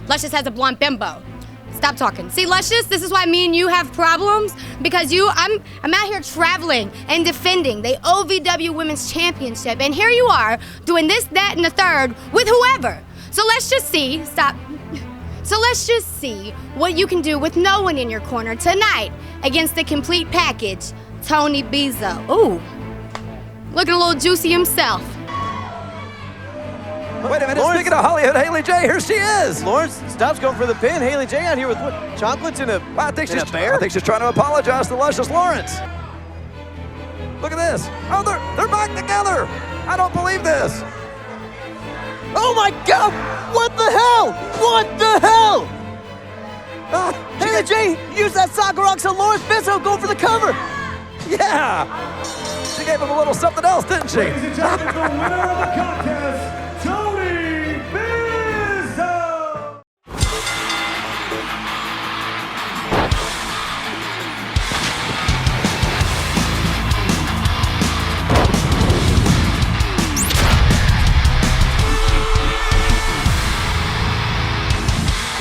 Luscious has a blonde bimbo. Stop talking. See, Luscious, this is why me and you have problems, because I'm out here traveling and defending the OVW Women's Championship, and here you are doing this, that, and the third with whoever. So let's just see, So let's just see what you can do with no one in your corner tonight against the complete package, Tony Bizzo. Ooh, looking a little juicy himself. Wait a minute, speaking of Hollywood, Haley J, here she is. Lawrence stops going for the pin. Haley J out here with what? Chocolates and a bear? I think she's trying to apologize to Luscious Lawrence. Look at this. Oh, they're back together. I don't believe this. Oh my God! What the hell? What the hell? Haley J used that soccer rock so Lawrence Bizzo go for the cover. Yeah. She gave him a little something else, didn't she? Ladies and gentlemen, the winner of the contest, Tony Bizzo!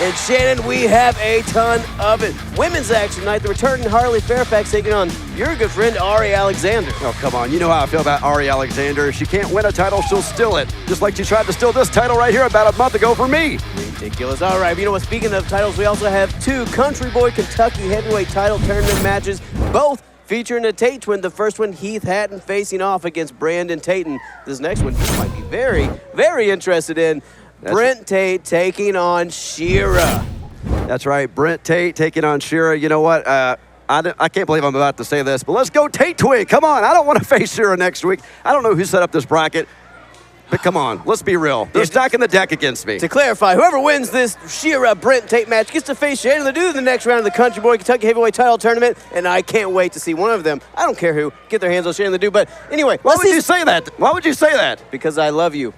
And Shannon, we have a ton of it. Women's action tonight, the returning Harley Fairfax taking on your good friend, Arie Alexander. Oh, come on. You know how I feel about Arie Alexander. If she can't win a title, she'll steal it. Just like she tried to steal this title right here about a month ago for me. Ridiculous. All right, but you know what? Speaking of titles, we also have two Country Boy Kentucky heavyweight title tournament matches, both featuring a Tate twin. The first one, Heath Hatton facing off against Brandon Tate. And this next one you might be very, very interested in. Brent Tate taking on Shera. That's right, Brent Tate taking on Shera. You know what? I can't believe I'm about to say this, but let's go Tate twin. Come on, I don't want to face Shera next week. I don't know who set up this bracket, but come on, let's be real. They're stacking the deck against me. To clarify, whoever wins this Shera-Brent Tate match gets to face Shannon Ledoux in the next round of the Country Boy Kentucky Heavyweight Title Tournament, and I can't wait to see one of them, I don't care who, get their hands on Shannon Ledoux. But anyway, why would you say that? Why would you say that? Because I love you.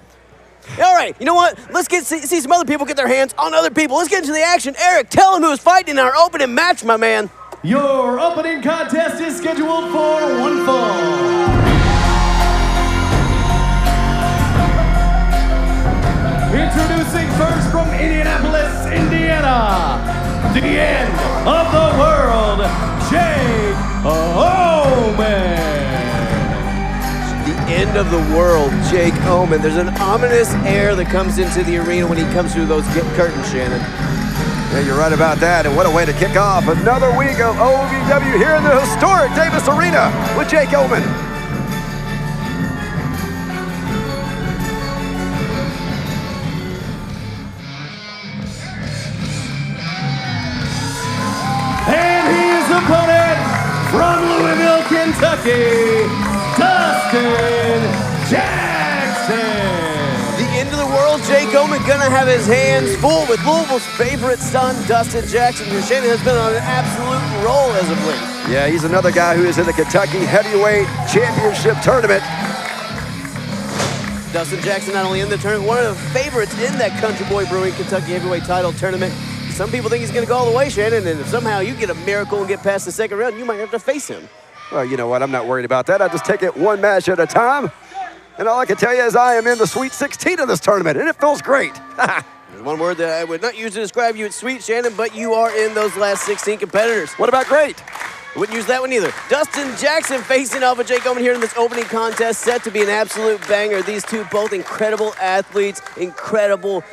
All right, you know what? Let's see some other people get their hands on other people. Let's get into the action. Eric, tell them who's fighting in our opening match, my man. Your opening contest is scheduled for one fall. Introducing first from Indianapolis, Indiana, the end of the world, Jake Omen. End of the world, Jake Omen. There's an ominous air that comes into the arena when he comes through those curtains, Shannon. Yeah, you're right about that, and what a way to kick off another week of OVW here in the historic Davis Arena with Jake Omen. And his opponent from Louisville, Kentucky, Dustin Jackson. The end of the world, Jake Omen gonna have his hands full with Louisville's favorite son, Dustin Jackson, who Shannon has been on an absolute roll as of late. Yeah, he's another guy who is in the Kentucky Heavyweight Championship Tournament. Dustin Jackson not only in the tournament, one of the favorites in that Country Boy Brewing Kentucky Heavyweight Title Tournament. Some people think he's gonna go all the way, Shannon, and if somehow you get a miracle and get past the second round, you might have to face him. Well, you know what? I'm not worried about that. I just take it one match at a time. And all I can tell you is I am in the Sweet 16 of this tournament, and it feels great. There's one word that I would not use to describe you. It's sweet, Shannon, but you are in those last 16 competitors. What about great? I wouldn't use that one either. Dustin Jackson facing off with Jake Omen here in this opening contest, set to be an absolute banger. These two both incredible athletes, incredible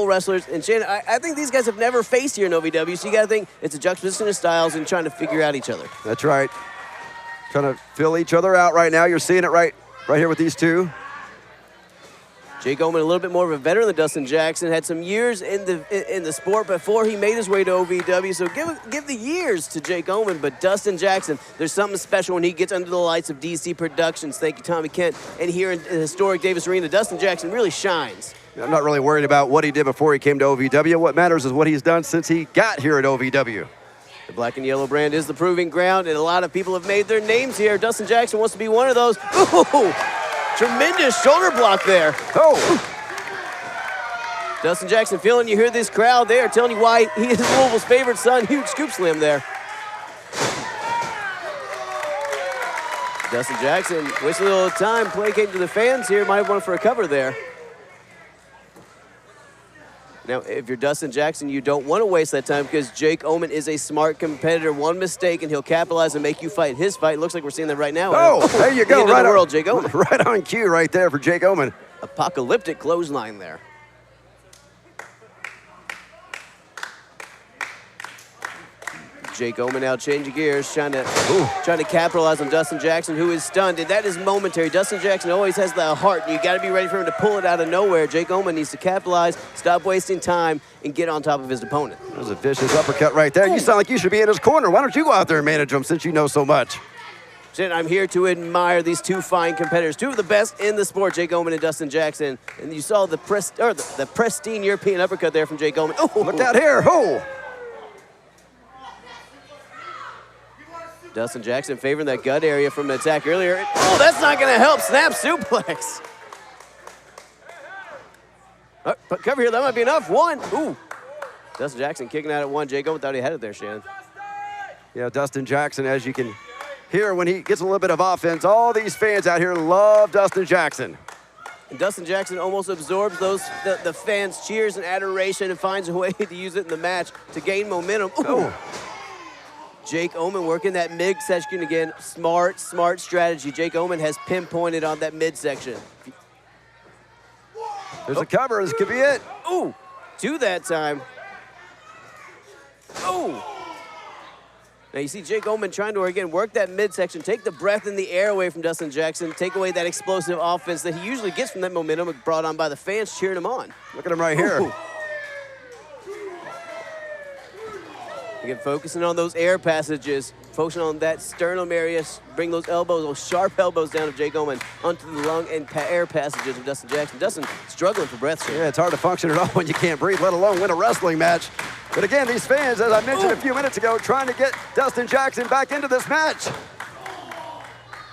wrestlers. And Shannon, I think these guys have never faced here in OVW, so you got to think it's a juxtaposition of styles and trying to figure out each other. That's right. Trying to fill each other out right now. You're seeing it right here with these two. Jake Omen, a little bit more of a veteran than Dustin Jackson, had some years in the sport before he made his way to OVW, so give the years to Jake Omen, but Dustin Jackson, there's something special when he gets under the lights of DC Productions. Thank you, Tommy Kent. And here in the historic Davis Arena, Dustin Jackson really shines. I'm not really worried about what he did before he came to OVW. What matters is what he's done since he got here at OVW. The black and yellow brand is the proving ground, and a lot of people have made their names here. Dustin Jackson wants to be one of those. Ooh, tremendous shoulder block there. Oh. Dustin Jackson feeling you hear this crowd there, telling you why he is Louisville's favorite son. Huge scoop slam there. Dustin Jackson wasting a little time placating to the fans here. Might have won for a cover there. Now, if you're Dustin Jackson, you don't want to waste that time because Jake Omen is a smart competitor. One mistake, and he'll capitalize and make you fight his fight. Looks like we're seeing that right now. Oh, there you go. Right on, Jake Omen. Right on cue right there for Jake Omen. Apocalyptic clothesline there. Jake Omen now changing gears, trying to capitalize on Dustin Jackson, who is stunned, and that is momentary. Dustin Jackson always has the heart, and you got to be ready for him to pull it out of nowhere. Jake Omen needs to capitalize, stop wasting time, and get on top of his opponent. That was a vicious uppercut right there. You sound like you should be in his corner. Why don't you go out there and manage him since you know so much? I'm here to admire these two fine competitors, two of the best in the sport, Jake Omen and Dustin Jackson. And you saw the pristine European uppercut there from Jake Omen. Oh, look out here. Oh. Dustin Jackson favoring that gut area from the attack earlier. Oh, that's not going to help. Snap suplex. But cover here, that might be enough. One. Ooh. Dustin Jackson kicking out at one. Jake Omen thought he had it there, Shannon. Yeah, Dustin Jackson, as you can hear when he gets a little bit of offense, all these fans out here love Dustin Jackson. And Dustin Jackson almost absorbs the fans' cheers and adoration and finds a way to use it in the match to gain momentum. Ooh. Oh. Jake Omen working that midsection again. Smart strategy. Jake Omen has pinpointed on that midsection. There's a cover. This could be it. Ooh, two that time. Ooh. Now you see Jake Omen trying to, again, work that midsection, take the breath in the air away from Dustin Jackson, take away that explosive offense that he usually gets from that momentum brought on by the fans cheering him on. Look at him right here. Ooh. Again, focusing on those air passages, focusing on that sternum area, bring those elbows, those sharp elbows down of Jake Omen onto the lung and air passages of Dustin Jackson. Dustin struggling for breath. Yeah, it's hard to function at all when you can't breathe, let alone win a wrestling match. But again, these fans, as I mentioned a few minutes ago, trying to get Dustin Jackson back into this match.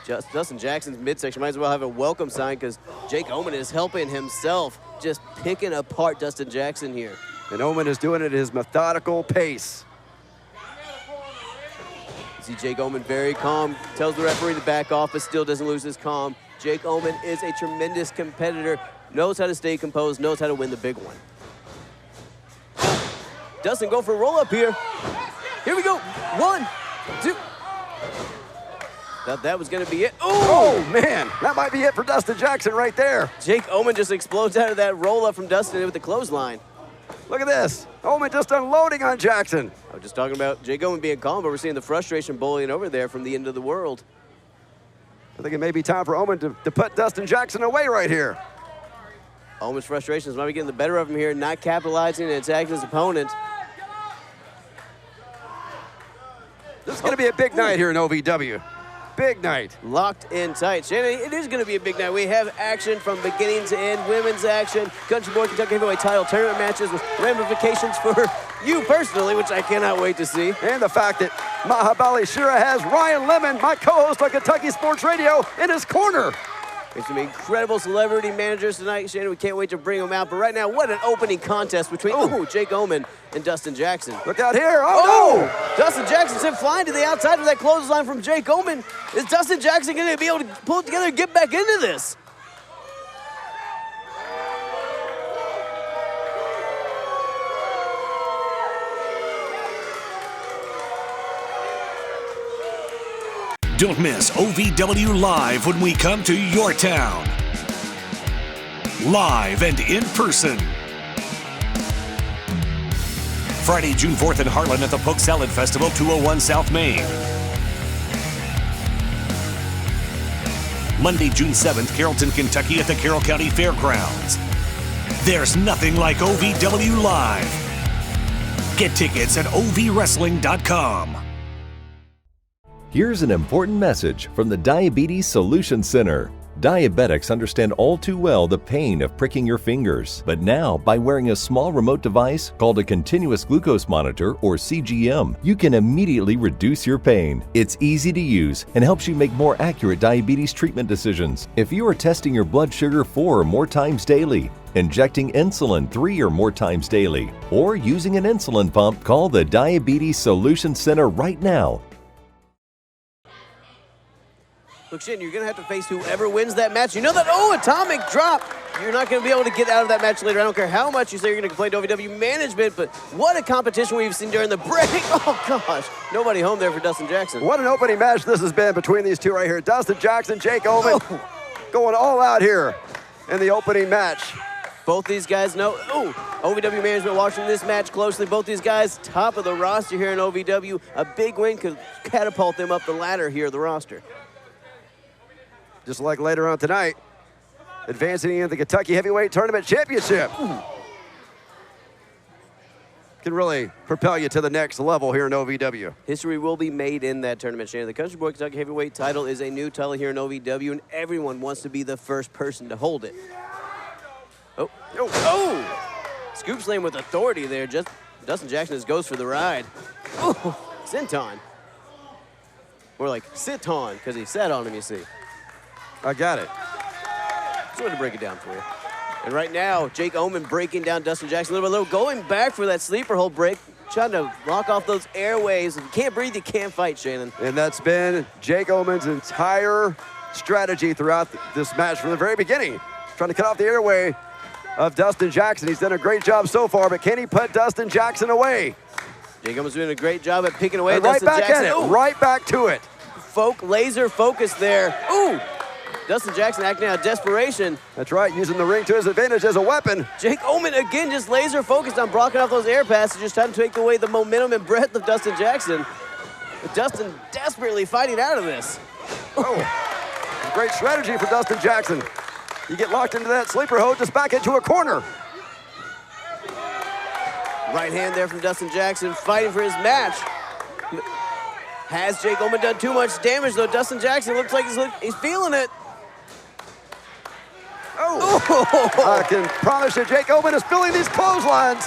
Dustin Jackson's midsection might as well have a welcome sign because Jake Omen is helping himself, just picking apart Dustin Jackson here. And Omen is doing it at his methodical pace. See Jake Omen very calm, tells the referee to back off, but still doesn't lose his calm. Jake Omen is a tremendous competitor, knows how to stay composed, knows how to win the big one. Dustin go for a roll-up here. Here we go. 1, 2. Thought that was going to be it. Ooh. Oh, man. That might be it for Dustin Jackson right there. Jake Omen just explodes out of that roll-up from Dustin with the clothesline. Look at this. Omen just unloading on Jackson. I was just talking about Jake Omen being calm, but we're seeing the frustration bullying over there from the end of the world. I think it may be time for Omen to put Dustin Jackson away right here. Omen's frustrations might be getting the better of him here, not capitalizing and attacking his opponent. This is going to be a big night here in OVW. Big night. Locked in tight. Shannon, it is going to be a big night. We have action from beginning to end, women's action, Country Boy Kentucky Heavyweight title tournament matches with ramifications for you personally, which I cannot wait to see. And the fact that Mahabali Shera has Ryan Lemond, my co-host on Kentucky Sports Radio, in his corner. There's some incredible celebrity managers tonight, Shannon. We can't wait to bring them out. But right now, what an opening contest between Jake Omen and Dustin Jackson. Look out here. Oh, no! Dustin Jackson sent flying to the outside of that clothesline from Jake Omen. Is Dustin Jackson going to be able to pull it together and get back into this? Don't miss OVW Live when we come to your town. Live and in person. Friday, June 4th in Harlan at the Poke Salad Festival, 201 South Main. Monday, June 7th, Carrollton, Kentucky at the Carroll County Fairgrounds. There's nothing like OVW Live. Get tickets at ovwrestling.com. Here's an important message from the Diabetes Solution Center. Diabetics understand all too well the pain of pricking your fingers, but now by wearing a small remote device called a continuous glucose monitor or CGM, you can immediately reduce your pain. It's easy to use and helps you make more accurate diabetes treatment decisions. If you are testing your blood sugar 4 or more times daily, injecting insulin 3 or more times daily, or using an insulin pump, call the Diabetes Solution Center right now. Look, Shannon, you're going to have to face whoever wins that match. You know that, atomic drop. You're not going to be able to get out of that match later. I don't care how much you say you're going to complain to OVW management, but what a competition we've seen during the break. Oh, gosh. Nobody home there for Dustin Jackson. What an opening match this has been between these two right here. Dustin Jackson, Jake Omen going all out here in the opening match. Both these guys know, OVW management watching this match closely. Both these guys top of the roster here in OVW. A big win could catapult them up the ladder here, the roster. Just like later on tonight, advancing into the Kentucky Heavyweight Tournament Championship. Can really propel you to the next level here in OVW. History will be made in that tournament, Shannon. The Country Boy Kentucky Heavyweight title is a new title here in OVW, and everyone wants to be the first person to hold it. Scoop slam with authority there. Dustin Jackson just goes for the ride. Senton. More like sit-on, because he sat on him, you see. I got it. Just wanted to break it down for you. And right now, Jake Omen breaking down Dustin Jackson a little, going back for that sleeper hold break, trying to lock off those airways. If you can't breathe, you can't fight, Shannon. And that's been Jake Omen's entire strategy throughout this match from the very beginning. Trying to cut off the airway of Dustin Jackson. He's done a great job so far, but can he put Dustin Jackson away? Jake Omen's doing a great job at picking away and Dustin right back Jackson. at it, right back to it. Laser focus there. Dustin Jackson acting out of desperation. That's right, using the ring to his advantage as a weapon. Jake Omen again just laser focused on blocking off those air passes, just trying to take away the momentum and breadth of Dustin Jackson. But Dustin desperately fighting out of this. Great strategy for Dustin Jackson. You get locked into that sleeper hold, just back into a corner. Right hand there from Dustin Jackson, fighting for his match. Has Jake Omen done too much damage, though? Dustin Jackson looks like he's feeling it. I can promise you, Jake Omen is feeling these clotheslines.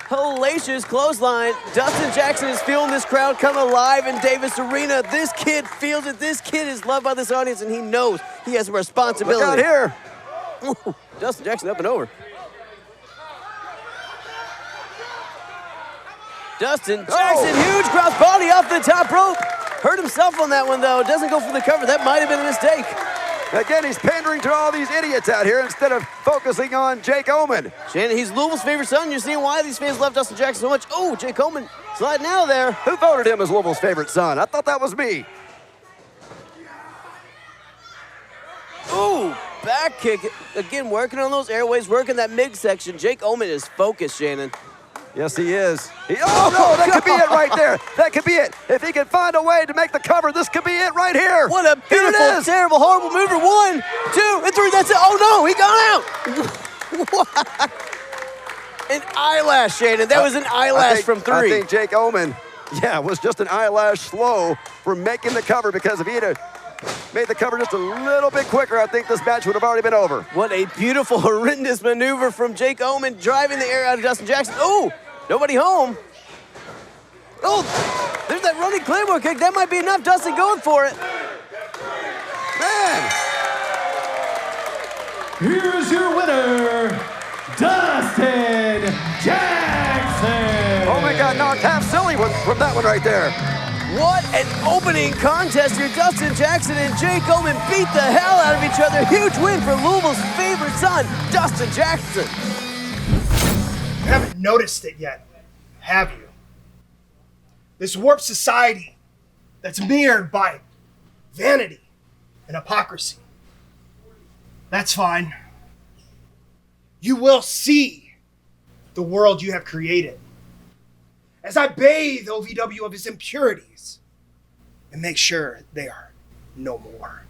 Hellacious clothesline. Dustin Jackson is feeling this crowd come alive in Davis Arena. This kid feels it. This kid is loved by this audience, and he knows he has a responsibility. Look out here. Dustin Jackson up and over. Dustin Jackson, huge cross body off the top rope. Hurt himself on that one, though. Doesn't go for the cover. That might have been a mistake. Again, he's pandering to all these idiots out here instead of focusing on Jake Omen. Shannon, he's Louisville's favorite son. You're seeing why these fans love Dustin Jackson so much. Jake Omen sliding out of there. Who voted him as Louisville's favorite son? I thought that was me. Back kick. Again, working on those airways, working that midsection. Jake Omen is focused, Shannon. Yes, he is. No, that could be it right there. That could be it. If he can find a way to make the cover, this could be it right here. What a beautiful, terrible, horrible mover. 1, 2, and 3. That's it. Oh, no, he got out. An eyelash, Shannon. That was an eyelash from 3. I think Jake Omen, was just an eyelash slow for making the cover, because if he had made the cover just a little bit quicker, I think this match would have already been over. What a beautiful, horrendous maneuver from Jake Omen, driving the air out of Dustin Jackson. Nobody home. There's that running Claymore kick. That might be enough. Dustin going for it. Man. Here's your winner, Dustin Jackson. Omen got knocked half silly from that one right there. What an opening contest here. Dustin Jackson and Jake Omen beat the hell out of each other. Huge win for Louisville's favorite son, Dustin Jackson. You haven't noticed it yet, have you? This warped society that's mirrored by vanity and hypocrisy. That's fine. You will see the world you have created as I bathe OVW of its impurities and make sure they are no more.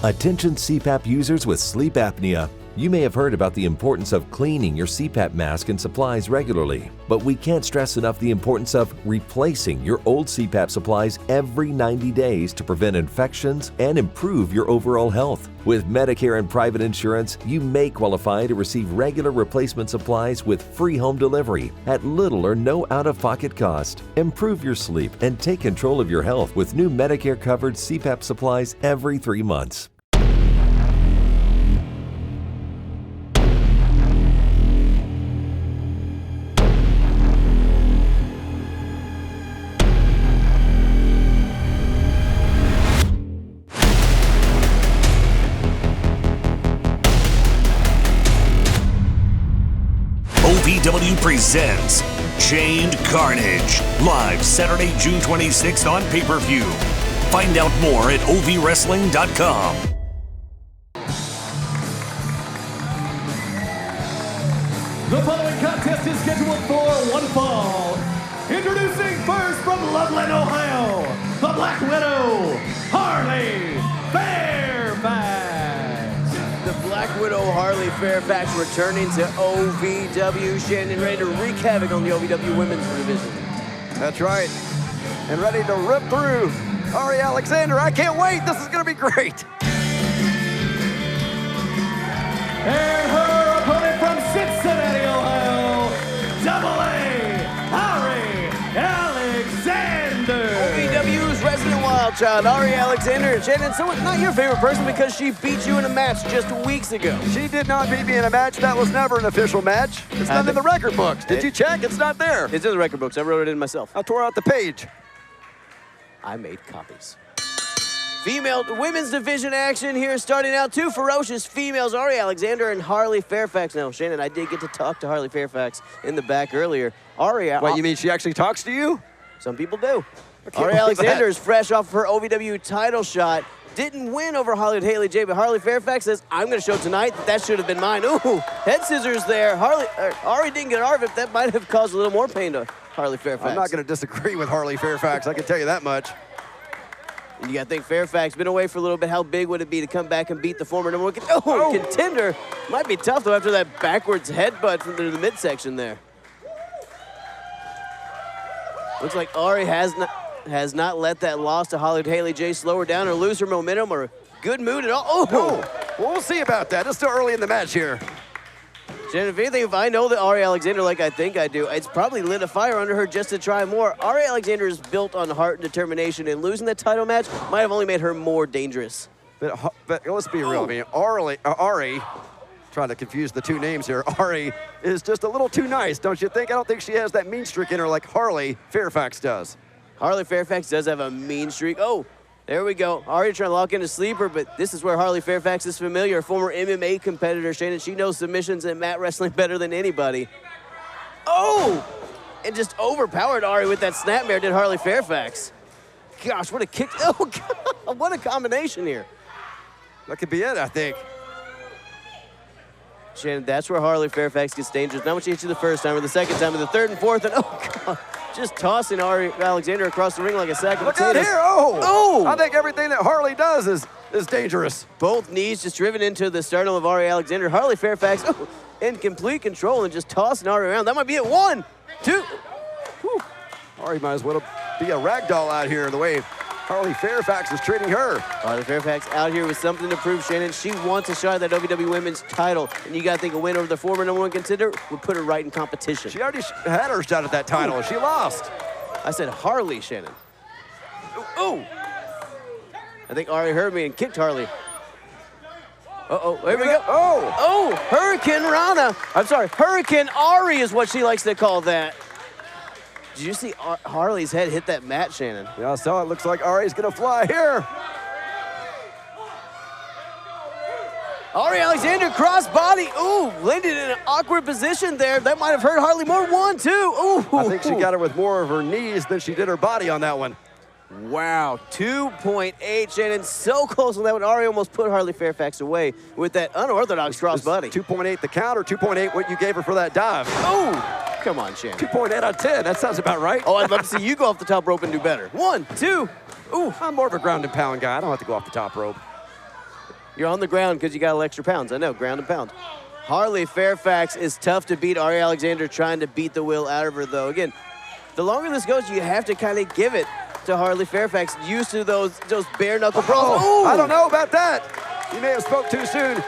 Attention CPAP users with sleep apnea. You may have heard about the importance of cleaning your CPAP mask and supplies regularly, but we can't stress enough the importance of replacing your old CPAP supplies every 90 days to prevent infections and improve your overall health. With Medicare and private insurance, you may qualify to receive regular replacement supplies with free home delivery at little or no out-of-pocket cost. Improve your sleep and take control of your health with new Medicare-covered CPAP supplies every 3 months. OVW presents Chained Carnage, live Saturday, June 26th on pay-per-view. Find out more at ovwrestling.com. The following contest is scheduled for one fall. Introducing first from Loveland, Ohio, the Black Widow, Harley Fairfax. The Black Widow, Harley Fairfax, returning to OVW. Shannon ready to wreak havoc on the OVW women's division. That's right. And ready to rip through Arie Alexander. I can't wait. This is going to be great. And her opponent from Cincinnati, Ohio, Arie Alexander. OVW's resident wild child, Arie Alexander. Shannon, so it's not your favorite person because she beat you in a match just weeks ago. She did not beat me in a match. That was never an official match. It's not in the record books. Did you check? It's not there. It's in the record books. I wrote it in myself. I tore out the page. I made copies. Women's division action here, starting out. Two ferocious females, Arie Alexander and Harley Fairfax. Now, Shannon, I did get to talk to Harley Fairfax in the back earlier. What, you mean she actually talks to you? Some people do. Arie Alexander is fresh off of her OVW title shot. Didn't win over Hollywood Haley J, but Harley Fairfax says, I'm going to show tonight that should have been mine. Ooh, head scissors there. Arie didn't get out of it. That might have caused a little more pain to Harley Fairfax. I'm not going to disagree with Harley Fairfax. I can tell you that much. You got to think Fairfax been away for a little bit. How big would it be to come back and beat the former number one contender? Might be tough, though, after that backwards headbutt from the midsection there. Looks like Arie has not let that loss to Hollywood Haley J slow her down or lose her momentum or good mood at all. Well, we'll see about that. It's still early in the match here. Shannon, if anything, if I know that Arie Alexander like I think I do, it's probably lit a fire under her just to try more. Arie Alexander is built on heart and determination, and losing that title match might have only made her more dangerous. But let's be real. I mean, Arie, trying to confuse the two names here, Arie is just a little too nice, don't you think? I don't think she has that mean streak in her like Harley Fairfax does. Harley Fairfax does have a mean streak. Oh, there we go. Arie trying to lock in a sleeper, but this is where Harley Fairfax is familiar. Former MMA competitor, Shannon. She knows submissions and mat wrestling better than anybody. Oh! And just overpowered Arie with that snapmare, did Harley Fairfax. Gosh, what a kick. Oh, God, what a combination here. That could be it, I think. Shannon, that's where Harley Fairfax gets dangerous. Not when she hits you the first time or the second time or the third and fourth, and oh, God. Just tossing Arie Alexander across the ring like a sack of potatoes. Look out here, oh! I think everything that Harley does is dangerous. Both knees just driven into the sternum of Arie Alexander. Harley Fairfax in complete control and just tossing Arie around. That might be it. 1, 2. Whew. Arie might as well be a rag doll out here the way Harley Fairfax is treating her. Harley Fairfax out here with something to prove, Shannon. She wants a shot at that OVW Women's title, and you got to think a win over the former number one contender would put her right in competition. She already had her shot at that title. She lost. I said Harley, Shannon. Ooh. I think Arie heard me and kicked Harley. Uh-oh, there we go. Oh, Hurricane Rana. I'm sorry, Hurricane Arie is what she likes to call that. Did you see Harley's head hit that mat, Shannon? Yeah, I saw it. Looks like Arie's going to fly here. Arie Alexander crossbody. Ooh, landed in an awkward position there. That might have hurt Harley more. 1, 2. Ooh. I think she got her with more of her knees than she did her body on that one. Wow, 2.8, Shannon. So close on that one. Arie almost put Harley Fairfax away with that unorthodox crossbody. 2.8 the count or 2.8 what you gave her for that dive? Oh, come on, Shannon. 2.8 out of 10. That sounds about right. Oh, I'd love to see you go off the top rope and do better. 1, 2. Ooh. I'm more of a ground and pound guy. I don't have to go off the top rope. You're on the ground because you got extra pounds. I know, ground and pound. Harley Fairfax is tough to beat. Arie Alexander trying to beat the will out of her, though. Again, the longer this goes, you have to kind of give it to Harley Fairfax. Used to those bare knuckle brawls. Oh, I don't know about that. You may have spoke too soon.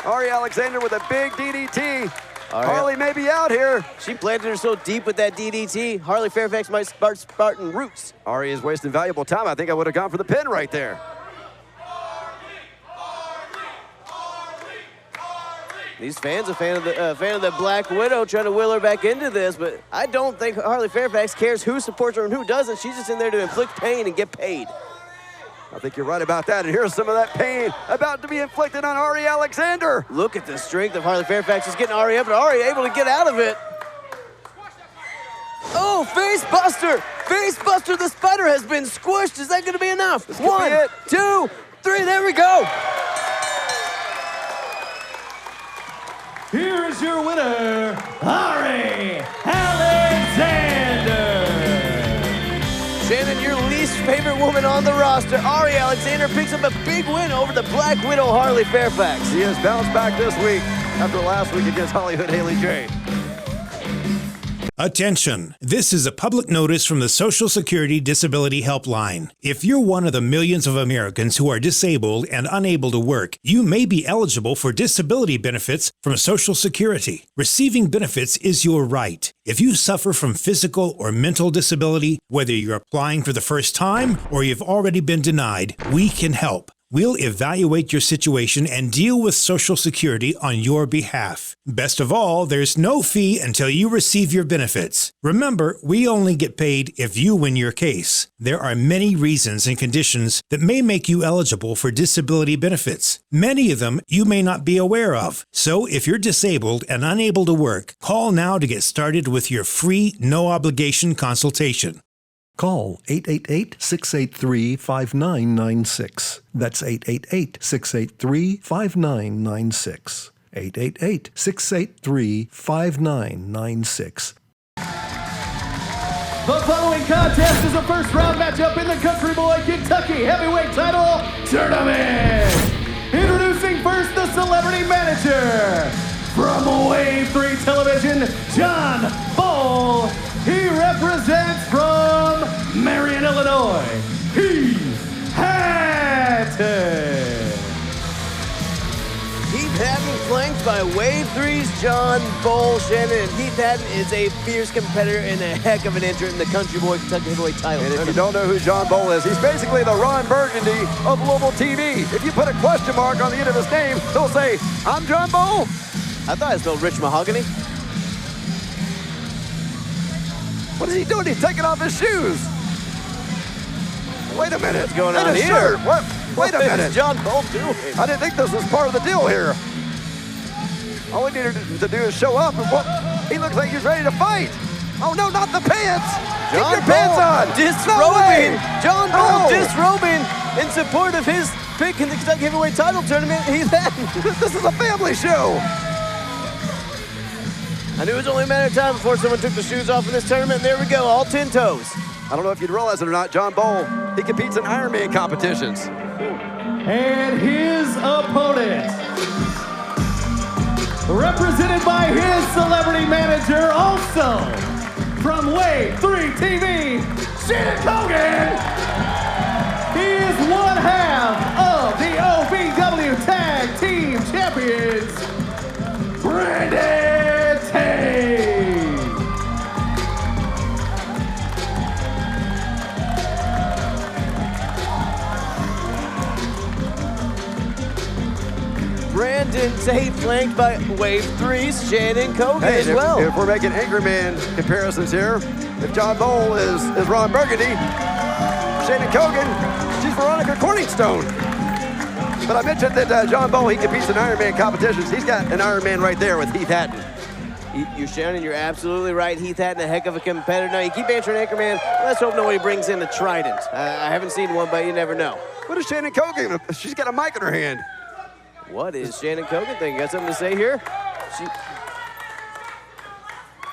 Arie Alexander with a big DDT. Harley may be out here. She planted her so deep with that DDT. Harley Fairfax might start Spartan roots. Arie is wasting valuable time. I think I would have gone for the pin right there. These fans are fan of the Black Widow, trying to will her back into this, but I don't think Harley Fairfax cares who supports her and who doesn't. She's just in there to inflict pain and get paid. I think you're right about that, and here's some of that pain about to be inflicted on Arie Alexander. Look at the strength of Harley Fairfax. She's getting Arie up, and Arie able to get out of it. Oh, face buster! Face buster, the spider has been squished. Is that going to be enough? This could be 1, it. 2, 3, there we go. Here is your winner, Arie Alexander. Shannon, your least favorite woman on the roster, Arie Alexander, picks up a big win over the Black Widow, Harley Fairfax. He has bounced back this week after last week against Hollywood Haley J. Attention! This is a public notice from the Social Security Disability Helpline. If you're one of the millions of Americans who are disabled and unable to work, you may be eligible for disability benefits from Social Security. Receiving benefits is your right. If you suffer from physical or mental disability, whether you're applying for the first time or you've already been denied, we can help. We'll evaluate your situation and deal with Social Security on your behalf. Best of all, there's no fee until you receive your benefits. Remember, we only get paid if you win your case. There are many reasons and conditions that may make you eligible for disability benefits. Many of them you may not be aware of. So if you're disabled and unable to work, call now to get started with your free, no-obligation consultation. Call 888-683-5996. That's 888-683-5996. 888-683-5996. The following contest is a first-round matchup in the Country Boy Kentucky Heavyweight Title Tournament. Introducing first the Celebrity Manager. From Wave 3 Television, John Boel. He represents from Marion, Illinois, Heath Hatton. Heath Hatton flanked by Wave 3's John Boel. Shannon, and Heath Hatton is a fierce competitor and a heck of an entrant in the Country Boy Kentucky Heavyweight title. And if you don't know who John Boel is, he's basically the Ron Burgundy of Louisville TV. If you put a question mark on the end of his name, he'll say, I'm John Boel. I thought I spelled Rich Mahogany. What is he doing? He's taking off his shoes. Wait a minute. What's going And on his here? shirt. What? Wait a What minute. is John Boel doing? I didn't think this was part of the deal here. All we needed to do is show up. And what? He looks like he's ready to fight. Oh, no, not the pants. Keep your pants on. Disrobing. John Boel No. disrobing in support of his pick in the Kentucky Heavyweight title tournament. Heath Hatton. This is a family show. I knew it was only a matter of time before someone took the shoes off in this tournament. There we go, all 10 toes. I don't know if you'd realize it or not, John Boel, he competes in Ironman competitions. And his opponent, represented by his celebrity manager, also from Wave 3 TV, Shannon Cogan. He is one half of the OVW Tag-Team Champions, Brandon Tate. Brandon Tate flanked by Wave 3's Shannon Cogan Hey, as well. if we're making Angry Man comparisons here, if John Boel is Ron Burgundy, Shannon Cogan, she's Veronica Corningstone. But I mentioned that John Boel, he competes in Ironman competitions. He's got an Ironman right there with Heath Hatton. You're Shannon, you're absolutely right. Heath Hatton, a heck of a competitor. Now, you keep answering Anchorman. Let's hope nobody brings in a trident. I haven't seen one, but you never know. What is Shannon Cogan? She's got a mic in her hand. What is Shannon Cogan thinking? Got something to say here?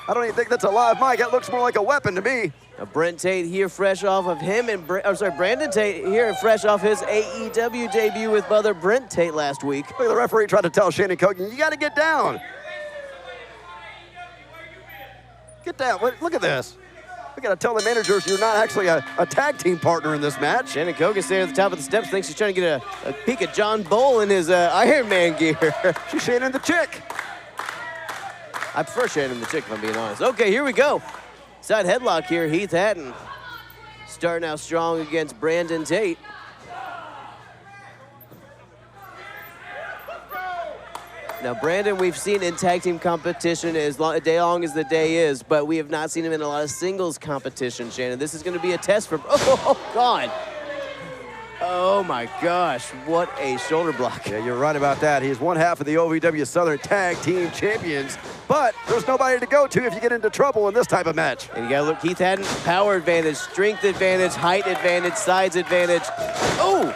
I don't even think that's a live mic. That looks more like a weapon to me. Brent Tate here fresh off of him and Brandon Tate here fresh off his AEW debut with brother Brent Tate last week. Look at the referee trying to tell Shannon Cogan, you got to get down. Get down. Look at this. We got to tell the managers you're not actually a tag team partner in this match. Shannon Cogan standing at the top of the steps, thinks he's trying to get a peek at John Boel in his Iron Man gear. She's Shannon the Chick. I prefer Shannon the Chick, if I'm being honest. Okay, here we go. Side headlock here, Heath Hatton starting out strong against Brandon Tate. Now, Brandon, we've seen in tag team competition as long as the day is, but we have not seen him in a lot of singles competition, Shannon. This is going to be a test for, oh, God. Oh, my gosh, what a shoulder block. Yeah, you're right about that. He's one half of the OVW Southern Tag Team Champions. but there's nobody to go to if you get into trouble in this type of match. And you gotta look, Heath Hatton, power advantage, strength advantage, height advantage, size advantage. Oh!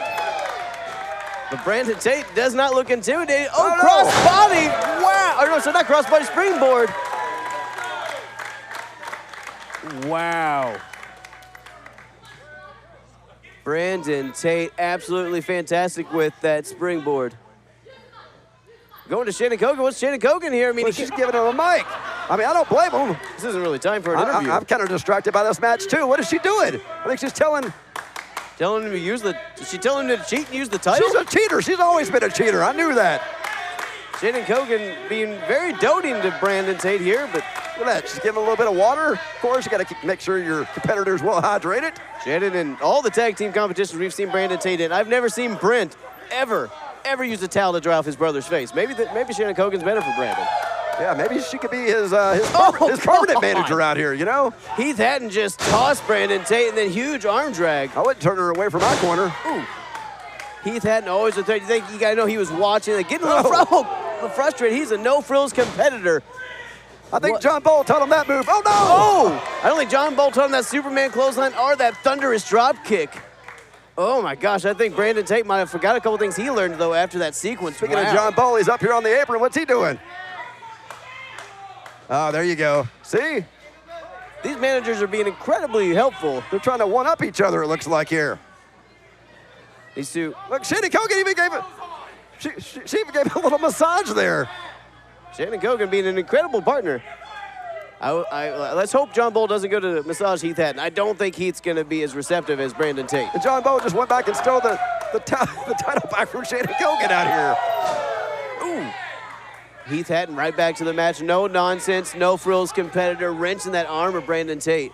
But Brandon Tate does not look intimidated. Oh, cross body! Wow! Or no, so not cross body, springboard. Wow. Brandon Tate absolutely fantastic with that springboard. Going to Shannon Cogan. What's Shannon Cogan here? I mean, she's giving him a mic. I mean, I don't blame him. This isn't really time for an interview. I'm kind of distracted by this match, too. What is she doing? I think she's telling him to use the, is she telling him to cheat and use the title? She's a cheater. She's always been a cheater. I knew that. Shannon Cogan being very doting to Brandon Tate here, but look at that. She's giving a little bit of water. Of course, you got to make sure your competitor's well hydrated. Shannon, in all the tag team competitions we've seen Brandon Tate in, I've never seen Brent ever use a towel to dry off his brother's face. Maybe Shannon Cogan's better for Brandon. Yeah, maybe she could be his permanent manager out here, you know? Heath Hatton just tossed Brandon Tate and then huge arm drag. I wouldn't turn her away from my corner. Ooh. Heath Hatton always a threat. You got to know he was watching. Getting a little frustrated. He's a no-frills competitor. I think John Boel told him that move. Oh, no! Oh! I don't think John Boel told him that Superman clothesline or that thunderous drop kick. Oh, my gosh. I think Brandon Tate might have forgot a couple things he learned, though, after that sequence. Speaking of John Boel, he's up here on the apron. What's he doing? Oh, there you go. See? These managers are being incredibly helpful. They're trying to one-up each other, it looks like here. These two. Look, Shannon Cogan even gave it. She even gave a little massage there. Shannon Cogan being an incredible partner. Let's hope John Boel doesn't go to massage Heath Hatton. I don't think Heath's going to be as receptive as Brandon Tate. And John Boel just went back and stole the title back from Shannon Cogan out here. Ooh. Heath Hatton right back to the match. No nonsense, no frills competitor, wrenching that arm of Brandon Tate.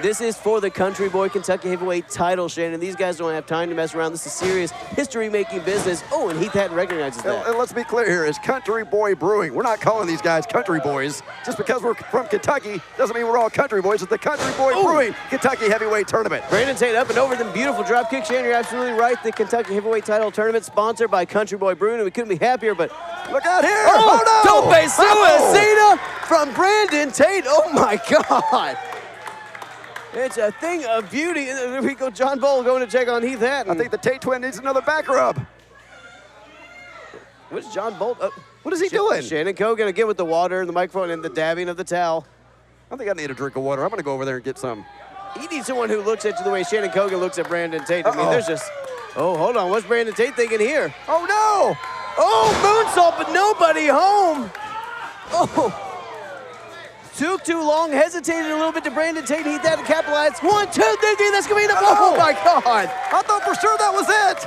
This is for the Country Boy Kentucky Heavyweight title, Shannon. These guys don't have time to mess around. This is serious history-making business. Oh, and Heath Hatton recognizes that. And let's be clear here. It's Country Boy Brewing. We're not calling these guys Country Boys. Just because we're from Kentucky doesn't mean we're all Country Boys. It's the Country Boy Brewing Kentucky Heavyweight Tournament. Brandon Tate up and over them beautiful drop kick. Shannon, you're absolutely right. The Kentucky Heavyweight title tournament sponsored by Country Boy Brewing, and we couldn't be happier, but look out here. Oh, no! Tope Suicida from Brandon Tate. Oh, my God. It's a thing of beauty. And there we go, John Boel going to check on Heath Hatton. I think the Tate twin needs another back rub. What's John Boel? What is he doing? Shannon Cogan again with the water and the microphone and the dabbing of the towel. I think I need a drink of water. I'm going to go over there and get some. He needs someone who looks at you the way Shannon Cogan looks at Brandon Tate. I mean, there's just, oh, hold on. What's Brandon Tate thinking here? Oh, no. Oh, moonsault, but nobody home. Oh. Took too long, hesitated a little bit to Brandon Tate. Heath Hatton capitalized. 1, 2, 3, that's going to be enough. Oh, my God. I thought for sure that was it.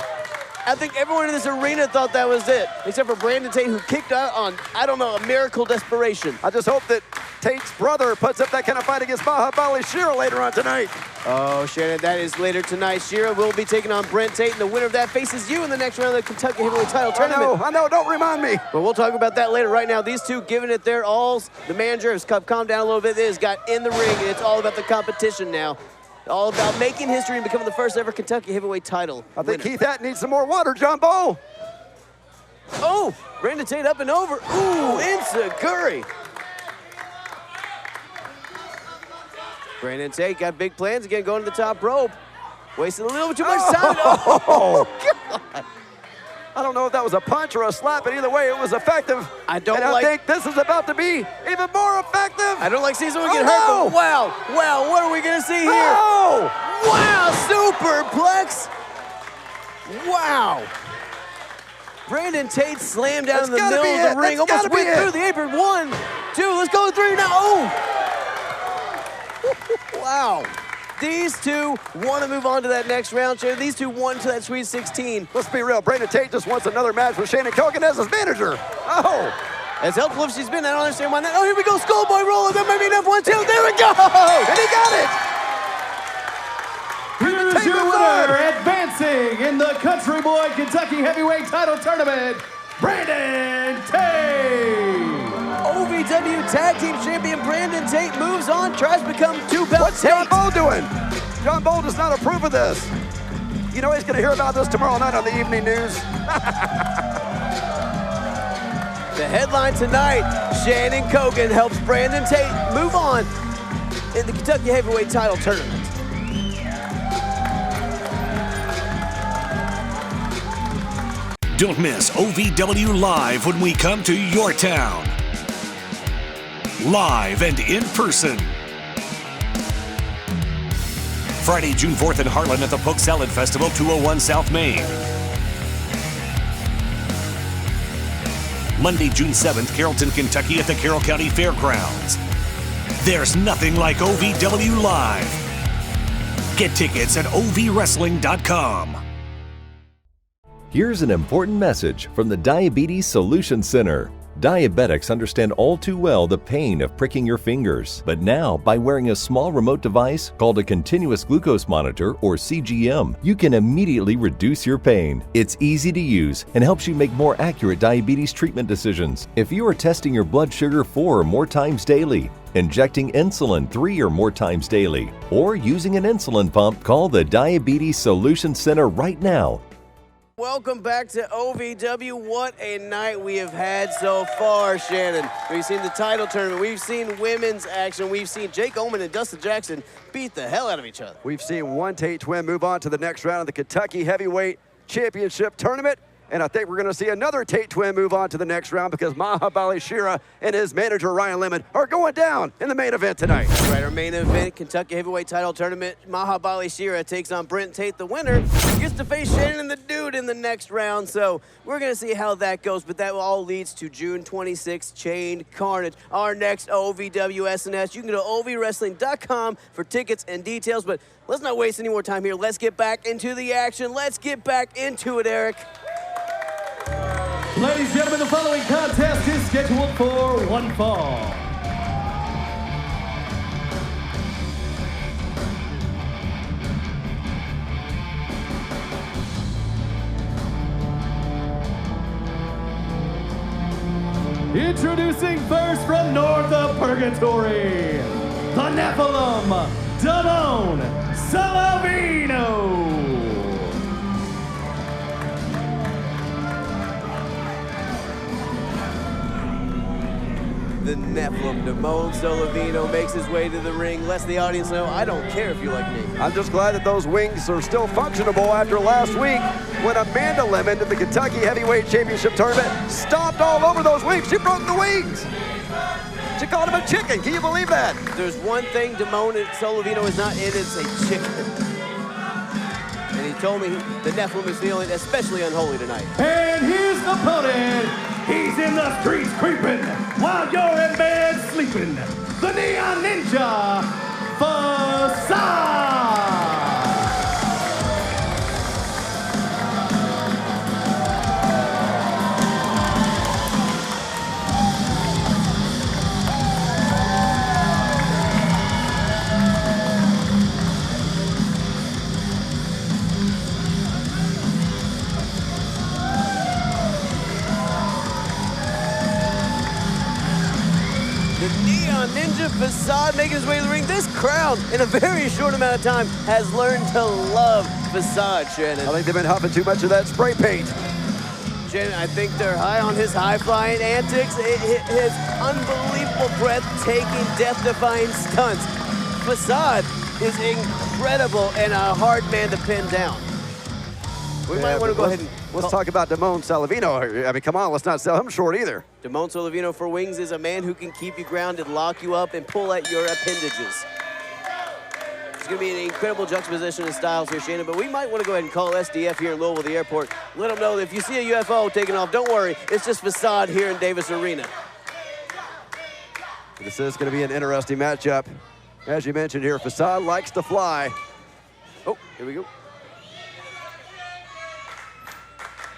I think everyone in this arena thought that was it, except for Brandon Tate, who kicked out on, I don't know, a miracle desperation. I just hope that Tate's brother puts up that kind of fight against Mahabali Shera later on tonight. Oh, Shannon, that is later tonight. Shera will be taking on Brent Tate, and the winner of that faces you in the next round of the Kentucky Heavyweight title tournament. I know, don't remind me. But we'll talk about that later. Right now, these two giving it their alls. The manager has calmed down a little bit. They just got in the ring, and it's all about the competition now. All about making history and becoming the first ever Kentucky Heavyweight title I think Heath Hatton needs some more water, John Boel. Oh, Brandon Tate up and over. Ooh, enziguri. Brandon Tate got big plans again, going to the top rope. Wasting a little bit too much time. Oh, God. I don't know if that was a punch or a slap, but either way, it was effective. I think this is about to be even more effective. I don't like seeing someone get hurt, but wow, what are we going to see here? Oh. Wow, superplex. Wow. Brandon Tate slammed down in the middle of the ring, almost went through the apron. 1, 2, let's go 3 now. Oh. Wow. These two want to move on to that next round. These two won to that Sweet 16. Let's be real. Brandon Tate just wants another match with Shannon Cogan as his manager. Oh. As helpful as she's been, I don't understand why not. Oh, here we go. Schoolboy roller. That might be enough. 1, 2. There we go. And he got it. Here's your winner, advancing in the Country Boy Kentucky Heavyweight title tournament, Brandon Tate. OVW Tag-Team Champion Brandon Tate moves on, tries to become 2-belt What's Tate. John Boel doing? John Boel does not approve of this. You know he's going to hear about this tomorrow night on the evening news. The headline tonight, Shannon Cogan helps Brandon Tate move on in the Kentucky Heavyweight title tournament. Don't miss OVW Live when we come to your town. Live and in person. Friday, June 4th in Harlan at the Poke Salad Festival, 201 South Main. Monday, June 7th, Carrollton, Kentucky at the Carroll County Fairgrounds. There's nothing like OVW Live. Get tickets at ovwrestling.com. Here's an important message from the Diabetes Solution Center. Diabetics understand all too well the pain of pricking your fingers, but now by wearing a small remote device called a continuous glucose monitor or CGM, you can immediately reduce your pain. It's easy to use and helps you make more accurate diabetes treatment decisions. If you are testing your blood sugar 4 or more times daily, injecting insulin 3 or more times daily, or using an insulin pump, call the Diabetes Solution Center right now. Welcome back to OVW. What a night we have had so far, Shannon. We've seen the title tournament. We've seen women's action. We've seen Jake Omen and Dustin Jackson beat the hell out of each other. We've seen one Tate twin move on to the next round of the Kentucky Heavyweight Championship Tournament. And I think we're going to see another Tate twin move on to the next round because Mahabali Shera and his manager, Ryan Lemond, are going down in the main event tonight. That's right, our main event, Kentucky Heavyweight Title Tournament. Mahabali Shera takes on Brent Tate. The winner gets to face Shannon and the Dude in the next round. So we're going to see how that goes, but that all leads to June 26th, Chained Carnage, our next OVW SNS. You can go to ovwrestling.com for tickets and details, but let's not waste any more time here. Let's get back into the action. Let's get back into it, Eric. Ladies and gentlemen, the following contest is scheduled for one fall. Introducing first from north of Purgatory, the Nephilim, Damone Salavino. The Nephilim, Damone Salavino, makes his way to the ring. Lets the audience know, I don't care if you like me. I'm just glad that those wings are still functionable after last week when Amanda Lemond in the Kentucky Heavyweight Championship Tournament stomped all over those wings. She broke the wings. She called him a chicken. Can you believe that? There's one thing Damone Salavino is not in, it's a chicken. And he told me the Nephilim is feeling especially unholy tonight. And his opponent, he's in the streets creeping while you're in bed sleeping. The Neon Ninja, Facade. Ninja Facade making his way to the ring. This crowd, in a very short amount of time, has learned to love Facade, Shannon. I think they've been huffing too much of that spray paint. Shannon, I think they're high on his high-flying antics, his unbelievable breathtaking, death-defying stunts. Facade is incredible and a hard man to pin down. We might want to go ahead and... Let's talk about Damone Salavino. I mean, come on, let's not sell him short either. Damone Salavino for wings is a man who can keep you grounded, lock you up, and pull at your appendages. It's going to be an incredible juxtaposition of styles here, Shannon, but we might want to go ahead and call SDF here in Louisville, the airport. Let them know that if you see a UFO taking off, don't worry, it's just Facade here in Davis Arena. This is going to be an interesting matchup. As you mentioned here, Facade likes to fly. Oh, here we go.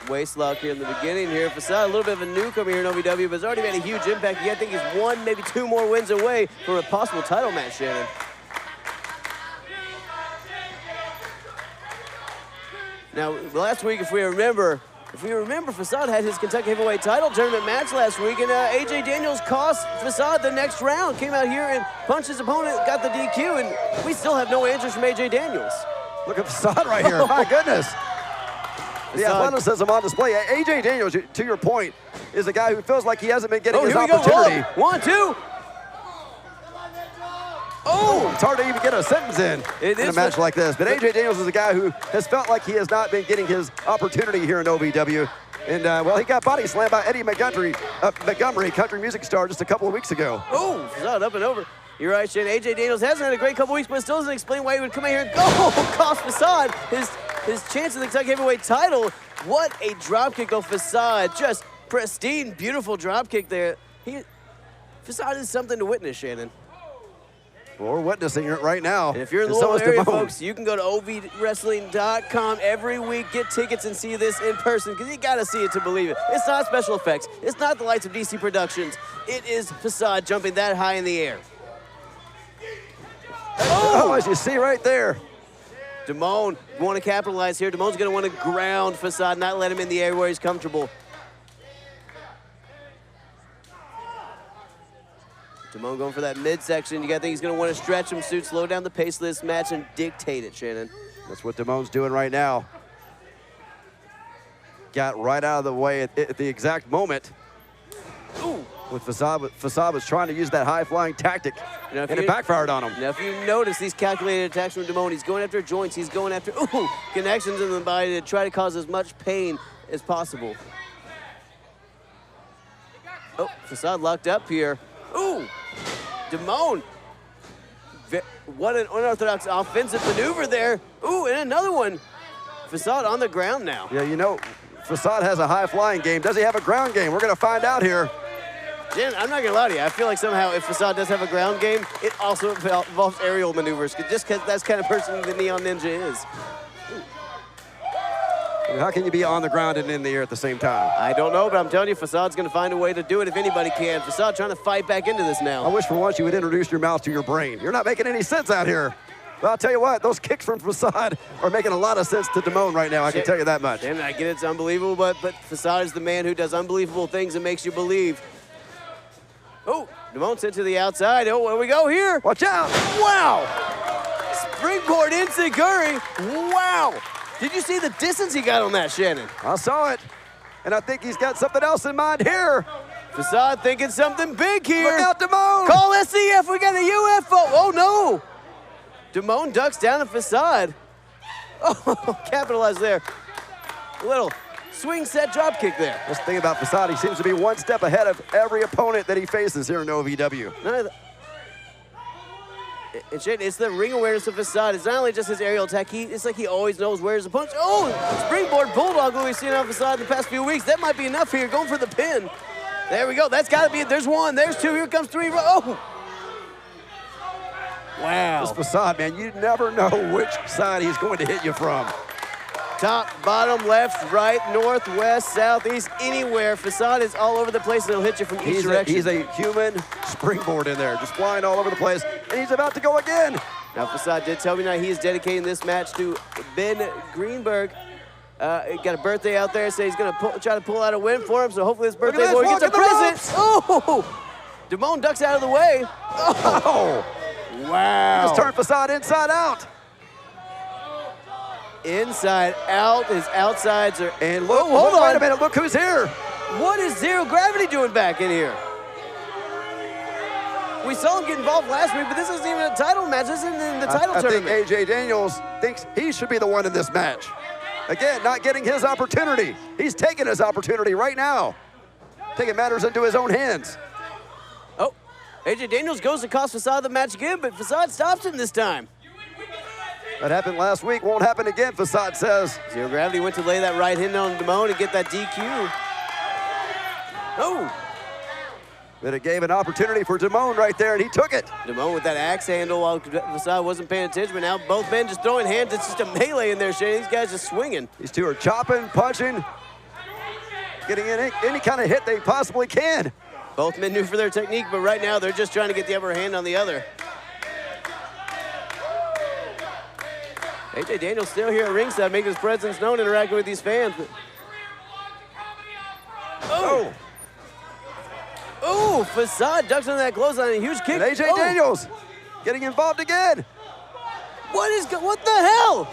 Waist lock here in the beginning here. Facade, a little bit of a newcomer here in OVW, but has already made a huge impact. I think he's one, maybe two more wins away from a possible title match, Shannon. Now, last week, if we remember, Facade had his Kentucky Heavyweight title tournament match last week, and AJ Daniels cost Facade the next round. Came out here and punched his opponent, got the DQ, and we still have no answers from AJ Daniels. Look at Facade right here. My goodness. The athleticism on display. AJ Daniels, to your point, is a guy who feels like he hasn't been getting his here we go. opportunity. Roll up. 1, 2. Oh! It's hard to even get a sentence in a match like this. But AJ Daniels is a guy who has felt like he has not been getting his opportunity here in OVW. And, well, he got body slammed by Eddie Montgomery, country music star, just a couple of weeks ago. Oh, Facade up and over. You're right, Shane. AJ Daniels hasn't had a great couple weeks, but still doesn't explain why he would come in here and cost Facade his chance of the Kentucky Heavyweight title. What a dropkick, though, Facade. Just pristine, beautiful dropkick there. Facade is something to witness, Shannon. Well, we're witnessing it right now. And if you're in the local area, folks, you can go to ovwrestling.com every week, get tickets and see this in person, because you got to see it to believe it. It's not special effects. It's not the lights of DC Productions. It is Facade jumping that high in the air. Oh, as you see right there. Damone want to capitalize here. Damone's going to want to ground Facade, not let him in the air where he's comfortable. Damone going for that midsection. You got to think he's going to want to stretch him, slow down the pace of this match and dictate it, Shannon. That's what Damone's doing right now. Got right out of the way at the exact moment. Ooh. With Facade was trying to use that high-flying tactic, and it backfired on him. Now, if you notice these calculated attacks from Damone, he's going after joints. He's going after connections in the body to try to cause as much pain as possible. Oh, Facade locked up here. Ooh, Damone. What an unorthodox offensive maneuver there. Ooh, and another one. Facade on the ground now. Yeah, you know, Facade has a high-flying game. Does he have a ground game? We're going to find out here. Jen, I'm not going to lie to you. I feel like somehow if Facade does have a ground game, it also involves aerial maneuvers, just because that's the kind of person the Neon Ninja is. How can you be on the ground and in the air at the same time? I don't know, but I'm telling you, Facade's going to find a way to do it if anybody can. Facade trying to fight back into this now. I wish for once you would introduce your mouth to your brain. You're not making any sense out here. Well, I'll tell you what, those kicks from Facade are making a lot of sense to Damone right now, I can tell you that much. And I get it's unbelievable, but Facade is the man who does unbelievable things and makes you believe. Oh, Damone sent to the outside. Oh, where we go here? Watch out! Wow! Springboard enziguri. Wow! Did you see the distance he got on that, Shannon? I saw it, and I think he's got something else in mind here. Facade thinking something big here. Look out, Damone! Call SCF, we got a UFO. Oh, no! Damone ducks down at Facade. Oh, capitalized there. A little swing set drop kick there. That's the thing about Facade, he seems to be one step ahead of every opponent that he faces here in OVW. It's the ring awareness of Facade. It's not only just his aerial attack, it's like he always knows where his opponent. Oh, springboard bulldog that we've seen on Facade in the past few weeks. That might be enough here, going for the pin. There we go, that's gotta be it. There's one, there's two, here comes three. Oh! Wow. This Facade, man, you never know which side he's going to hit you from. Top, bottom, left, right, north, west, south, east, anywhere. Facade is all over the place. It'll hit you from each direction. He's a human springboard in there, just flying all over the place, and he's about to go again. Now, Facade did tell me now he is dedicating this match to Ben Greenberg. He got a birthday out there, so he's going to try to pull out a win for him, so hopefully this birthday boy gets a present. Oh! Damone ducks out of the way. Oh! Wow. Just turned Facade inside out. Inside out, his outsides are. And look, hold on. Wait a minute, look who's here. What is Zero Gravity doing back in here? We saw him get involved last week, but this isn't even a title match. This isn't in the title tournament. I think AJ Daniels thinks he should be the one in this match. Again, not getting his opportunity. He's taking his opportunity right now. Taking matters into his own hands. Oh, AJ Daniels goes to cost Facade the match again, but Facade stops him this time. That happened last week, won't happen again, Facade says. Zero Gravity went to lay that right hand on Damone and get that DQ. Oh! But it gave an opportunity for Damone right there, and he took it. Damone with that axe handle while Facade wasn't paying attention, but now both men just throwing hands. It's just a melee in there, Shane. These guys just swinging. These two are chopping, punching, getting in any kind of hit they possibly can. Both men knew for their technique, but right now they're just trying to get the upper hand on the other. AJ Daniels still here at ringside, making his presence known, interacting with these fans. Oh! Oh, Facade ducks on that clothesline, a huge kick. And AJ Daniels getting involved again. What the hell?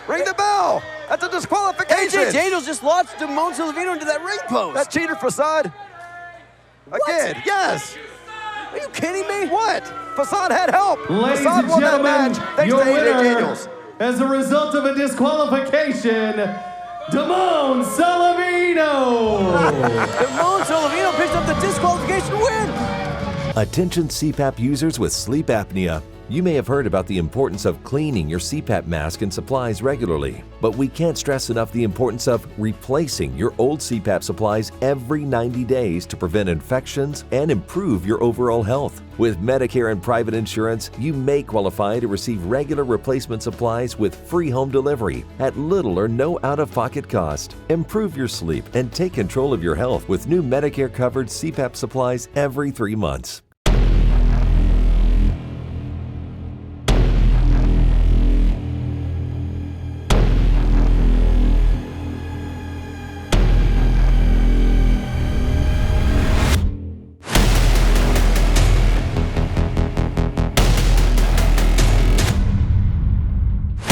Ring the bell. That's a disqualification. AJ Daniels just launched Damone Silvino into that ring post. That cheater, Facade. Again, yes. Are you kidding me? What? Facade had help. Ladies Facade and won that gentlemen, match thanks your to AJ winner, Daniels. as a result of a disqualification, Damone Silvino. Damone Silvino picks up the disqualification win. Attention CPAP users with sleep apnea. You may have heard about the importance of cleaning your CPAP mask and supplies regularly, but we can't stress enough the importance of replacing your old CPAP supplies every 90 days to prevent infections and improve your overall health. With Medicare and private insurance, you may qualify to receive regular replacement supplies with free home delivery at little or no out-of-pocket cost. Improve your sleep and take control of your health with new Medicare-covered CPAP supplies every 3 months.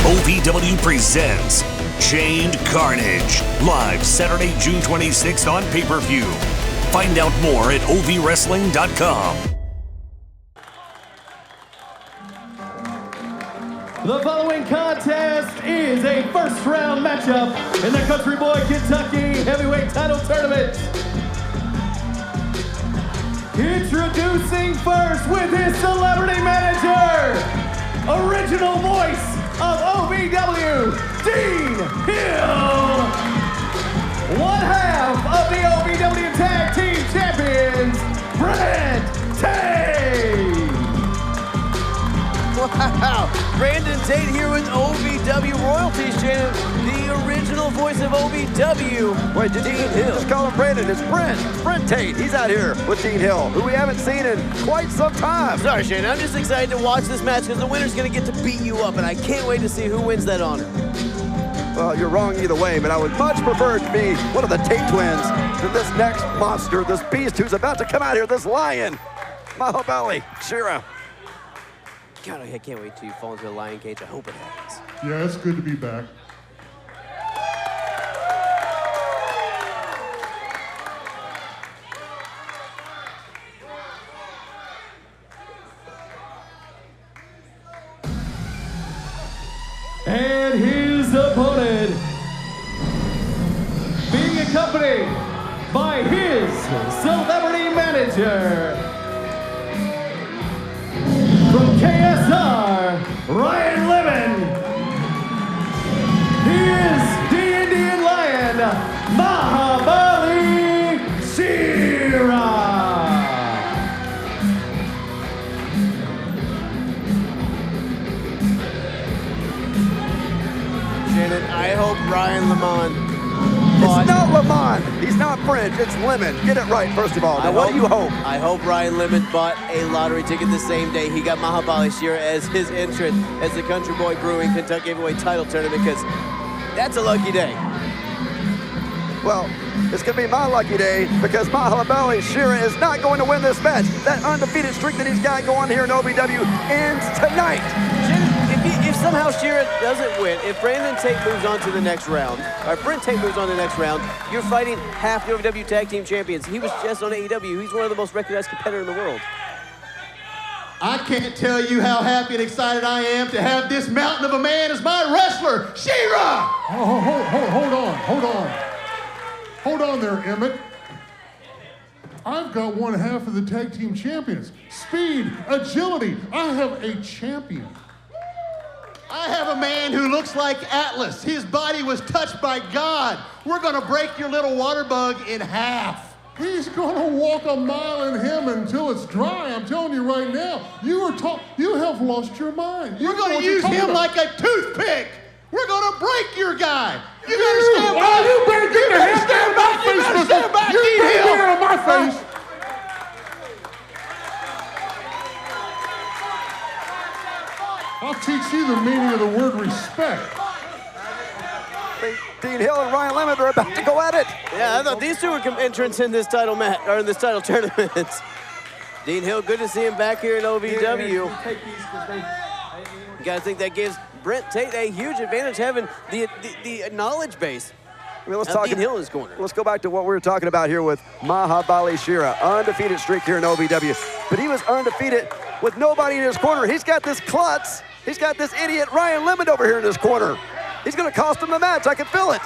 OVW presents Chained Carnage, live Saturday, June 26th on pay-per-view. Find out more at ovwrestling.com. The following contest is a first-round matchup in the Country Boy Kentucky Heavyweight Title Tournament. Introducing first with his celebrity manager, original voice of OVW, Dean Hill. One half of the OVW Tag-Team Champions, Brent Tate. Wow. Brandon Tate here with OVW royalties, Shannon. The original voice of OVW. Wait, did Dean you Hill. just call him Brandon? It's Brent. Brent Tate. He's out here with Dean Hill, who we haven't seen in quite some time. Sorry, Shannon. I'm just excited to watch this match because the winner's going to get to beat you up, and I can't wait to see who wins that honor. Well, you're wrong either way, but I would much prefer it to be one of the Tate twins than this next monster, this beast who's about to come out here, this lion, Mahabali Shera. God, I can't wait till you fall into a lion cage. I hope it happens. Yeah, it's good to be back. And his opponent, being accompanied by his celebrity manager, from KSR, Ryan Lemond. He is the Indian Lion, Mahabali Shera. Shannon, I hope Ryan Lemond It's not Lemond. He's not French. It's Lemon. Get it right, first of all. Now, what do you hope? I hope Ryan Lemond bought a lottery ticket the same day he got Mahabali Shera as his entrant as the Country Boy Brewing Kentucky Heavyweight Title Tournament, because that's a lucky day. Well, it's going to be my lucky day because Mahabali Shera is not going to win this match. That undefeated streak that he's got going here in OVW ends tonight. If somehow Shera doesn't win, if Brandon Tate moves on to the next round, or Brent Tate moves on to the next round, you're fighting half the OVW Tag Team Champions. He was just on AEW. He's one of the most recognized competitors in the world. I can't tell you how happy and excited I am to have this mountain of a man as my wrestler, Shera! Hold on there, Emmett. I've got one half of the Tag Team Champions. Speed, agility. I have a champion. I have a man who looks like Atlas. His body was touched by God. We're gonna break your little water bug in half. He's gonna walk a mile in him until it's dry. I'm telling you right now. You have lost your mind. We're gonna use him like a toothpick. We're gonna break your guy. You gotta stand back. You better get your hands out of my face. You better stand back, You Dean better Hill. get out of my face. I'll teach you the meaning of the word respect. Dean Hill and Ryan Lemond are about to go at it. Yeah, I thought these two were entrants in this title match, or in this title tournament. Dean Hill, good to see him back here in OVW. You gotta think that gives Brent Tate a huge advantage having the knowledge base. I mean, Dean Hill in his corner. Let's go back to what we were talking about here with Mahabali Shera. Undefeated streak here in OVW. But he was undefeated with nobody in his corner. He's got this klutz. He's got this idiot Ryan Lemond over here in his corner. He's going to cost him the match. I can feel it.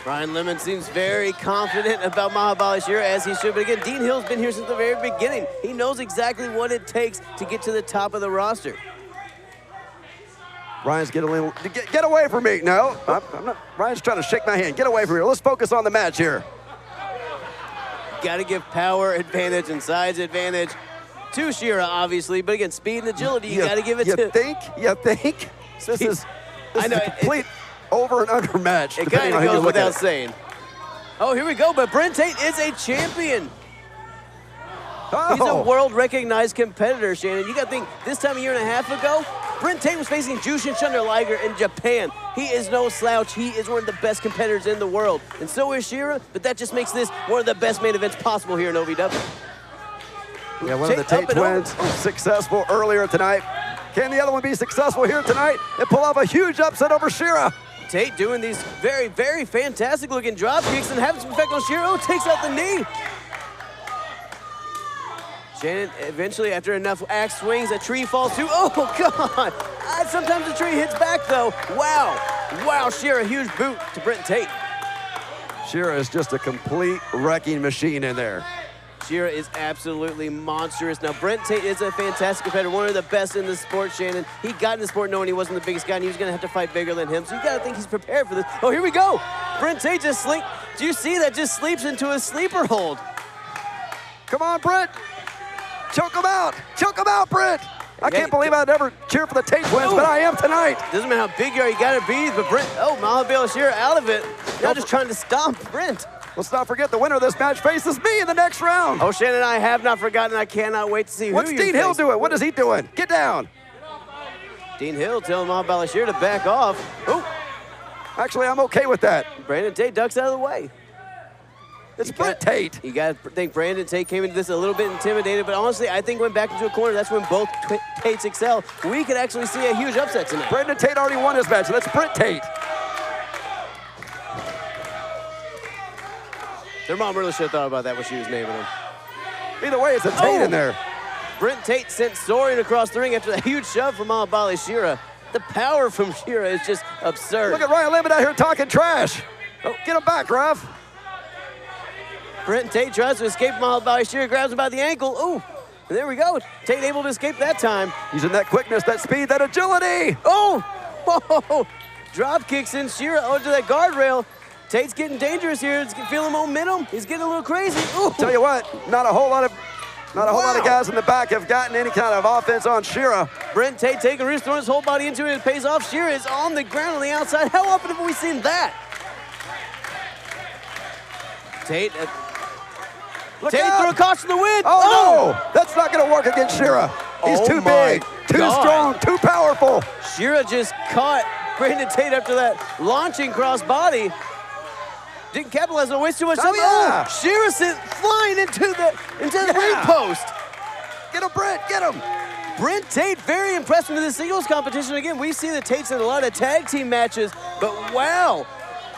Ryan Lemond seems very confident about Mahabali Shera, as he should. But again, Dean Hill's been here since the very beginning. He knows exactly what it takes to get to the top of the roster. Ryan's getting a little, get away from me. No, I'm not. Ryan's trying to shake my hand. Get away from here. Let's focus on the match here. Got to give power advantage and size advantage to Shera, obviously. But again, speed and agility, you got to give it to. You think? This is a complete over and under match. It kind of goes without saying. Oh, here we go. But Brent Tate is a champion. He's a world-recognized competitor, Shannon. You got to think, this time a year and a half ago, Brent Tate was facing Jushin Thunder Liger in Japan. He is no slouch. He is one of the best competitors in the world. And so is Shera, but that just makes this one of the best main events possible here in OVW. Yeah, one of the Tate twins successful earlier tonight. Can the other one be successful here tonight and pull off a huge upset over Shera? Tate doing these very, very fantastic-looking drop kicks and having some effect on Shera. Oh, takes out the knee. Shannon, eventually, after enough axe swings, a tree falls too. Oh, God. Sometimes the tree hits back, though. Wow. Wow, Shera, huge boot to Brent Tate. Shera is just a complete wrecking machine in there. Shera is absolutely monstrous. Now, Brent Tate is a fantastic competitor, one of the best in the sport, Shannon. He got in the sport knowing he wasn't the biggest guy, and he was going to have to fight bigger than him, so you got to think he's prepared for this. Oh, here we go. Brent Tate just do you see that? Just sleeps into a sleeper hold. Come on, Brent. Choke him out. Choke him out, Brent. I can't believe I'd ever cheer for the Tate twins, but I am tonight. Doesn't matter how big you are, you got to be. But Brent, Mahabali Shera out of it. Now just trying to stomp Brent. Let's not forget the winner of this match faces me in the next round. Oh, Shannon, I have not forgotten. I cannot wait to see What's Dean Hill doing? What is he doing? Get down. Dean Hill telling Mahabali Shera to back off. Oh. Actually, I'm okay with that. Brandon Tate ducks out of the way. It's Brent Tate. You got to think Brandon Tate came into this a little bit intimidated, but honestly, I think went back into a corner. That's when both Tates excel. We could actually see a huge upset tonight. Brandon Tate already won his match, so that's Brent Tate. Their mom really should have thought about that when she was naming him. Either way, it's a Tate in there. Brent Tate sent soaring across the ring after that huge shove from Mahabali Shera. The power from Shera is just absurd. Look at Ryan Lemond out here talking trash. Oh, get him back, ref. Brent Tate tries to escape Mahabali Shera, grabs him by the ankle. Ooh, and there we go. Tate able to escape that time. Using that quickness, that speed, that agility. Oh, whoa. Drop kicks in Shera onto that guardrail. Tate's getting dangerous here. He's feeling momentum. He's getting a little crazy. Ooh. Tell you what, not a whole lot of guys in the back have gotten any kind of offense on Shera. Brent Tate taking risks, throwing his whole body into it. It pays off. Shera is on the ground on the outside. How often have we seen that? Tate threw a caution to the wind. Oh, no! That's not going to work against Shera. He's too big, too strong, too powerful. Shera just caught Brandon Tate after that launching cross-body. Didn't capitalize on it, waste too much time. Yeah. Shera sent flying into the ring post. Get him, Brent, get him. Brent Tate, very impressed with this singles competition. Again, we see the Tates in a lot of tag team matches, but wow,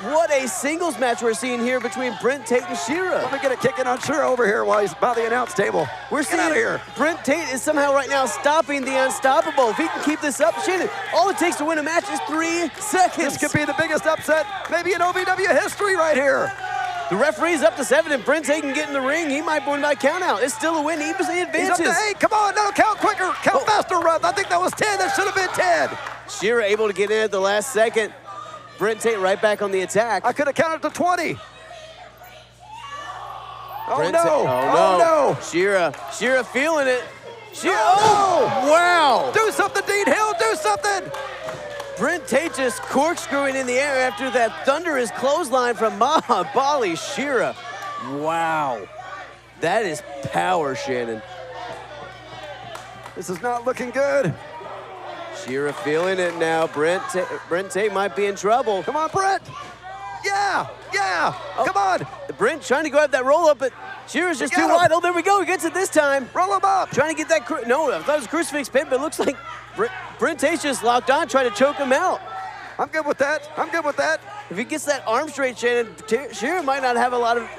what a singles match we're seeing here between Brent Tate and Shera. Let me get a kick in on Shera over here while he's by the announce table. We're seeing out of here. Brent Tate is somehow right now stopping the unstoppable. If he can keep this up, Shannon, all it takes to win a match is 3 seconds. This could be the biggest upset maybe in OVW history right here. The referee's up to 7, and Brent Tate can get in the ring. He might win by count out. It's still a win, even if he advances. He's up to 8. Come on, no, count quicker. Count faster, ref. I think that was 10. That should have been 10. Shera able to get in at the last second. Brent Tate right back on the attack. I could have counted to 20. Oh, no. Shera feeling it. Wow. Do something, Dean Hill. Do something. Brent Tate just corkscrewing in the air after that thunderous clothesline from Mahabali Shera. Wow. That is power, Shannon. This is not looking good. Shera feeling it now. Brent Tate might be in trouble. Come on, Brent. Yeah. Come on. Brent trying to go at that roll-up, but Shera's just too wide. Oh, there we go. He gets it this time. Roll him up. Trying to get that. No, I thought it was a crucifix pin, but it looks like Brent Tate's just locked on, trying to choke him out. I'm good with that. I'm good with that. If he gets that arm straight, Shannon, Shera might not have a lot of.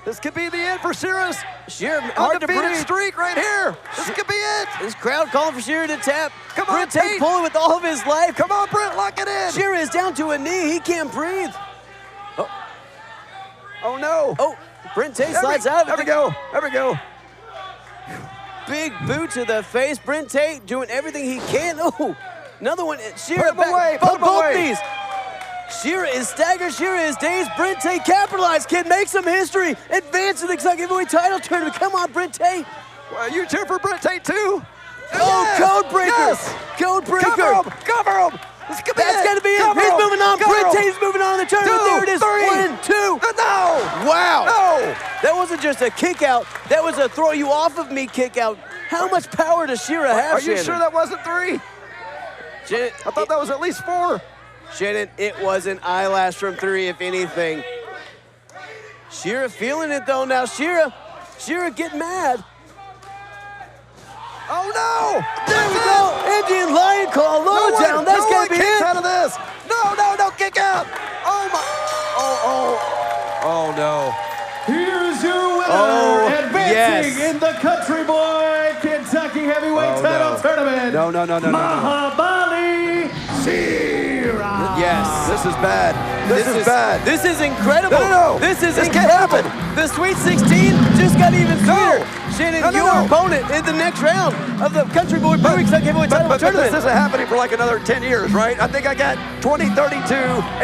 This could be the end for Shera's hard to breathe. Streak right here. This could be it. This crowd calling for Shera to tap. Come on, Brent Tate pulling with all of his life. Come on, Brent, lock it in. Shera is down to a knee. He can't breathe. Oh no. Oh, Brent Tate slides out of it. There we go. There we go. Big boot to the face. Brent Tate doing everything he can. Oh, another one. Shera Put him away. Put him both away. knees. Shera is staggered. Shera is dazed. Brent Tate capitalized. Kid makes some history. Advance to the Kentucky Heavyweight title tournament. Come on, Brent Tate. Well, you cheer for Brent Tate too? Oh, Yes. code breaker. Yes. Code breaker. Cover him. This could be That's it. got to be it. Cover He's him. moving on. Cover Brent him. Tate's moving on in the tournament. 2, There it is. 3. 1, 2. No. Wow. No. That wasn't just a kick out. That was a throw you off of me kick out. How much power does Shera have, Are you Shannon? sure that wasn't 3? Shannon, I thought that was at least 4. Shannon, it was an eyelash from 3, if anything. Shera feeling it, though. Now, Shera getting mad. Oh no! There we go. Indian Lion Claw, low down. That's no got one to be kicks it. out of this. No, kick out. Oh my. Oh no. Here's your winner, Oh, advancing yes. in the Country Boy Kentucky Heavyweight title tournament. No. Mahabali Shera. Yes. This is bad. This is bad. This is incredible. No. This is This can't incredible. happen. The Sweet 16 just got even sweeter. Shannon, No. your opponent in the next round of the Country Boy Brewing Kentucky Heavyweight title But tournament. this isn't happening for like another 10 years, right? I think I got 2032,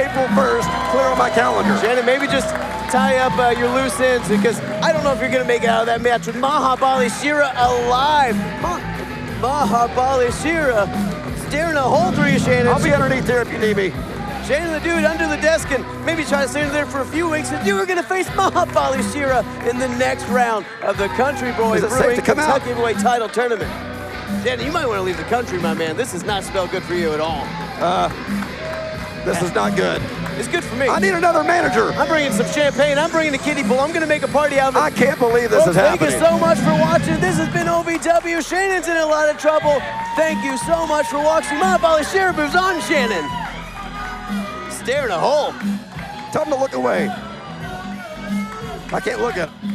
April 1st, clear on my calendar. Shannon, maybe just tie up your loose ends because I don't know if you're going to make it out of that match with Mahabali Shera alive. Mahabali Shera staring a hole through you, Shannon. I'll be underneath there if you need me. Shannon the dude under the desk and maybe try to stay in there for a few weeks, and you are going to face Mahabali Shera in the next round of the Country Boy Is it safe Brewing to come out? Kentucky Heavyweight title tournament. Shannon, you might want to leave the country, my man. This does not spell good for you at all. This is not good. It's good for me. I need another manager. I'm bringing some champagne. I'm bringing a kiddie pool. I'm going to make a party out of it. I can't believe this Folks, is happening. thank you so much for watching. This has been OVW. Shannon's in a lot of trouble. Thank you so much for watching. Mahabali Shera moves on, Shannon. Staring a hole. Tell him to look away. I can't look at him.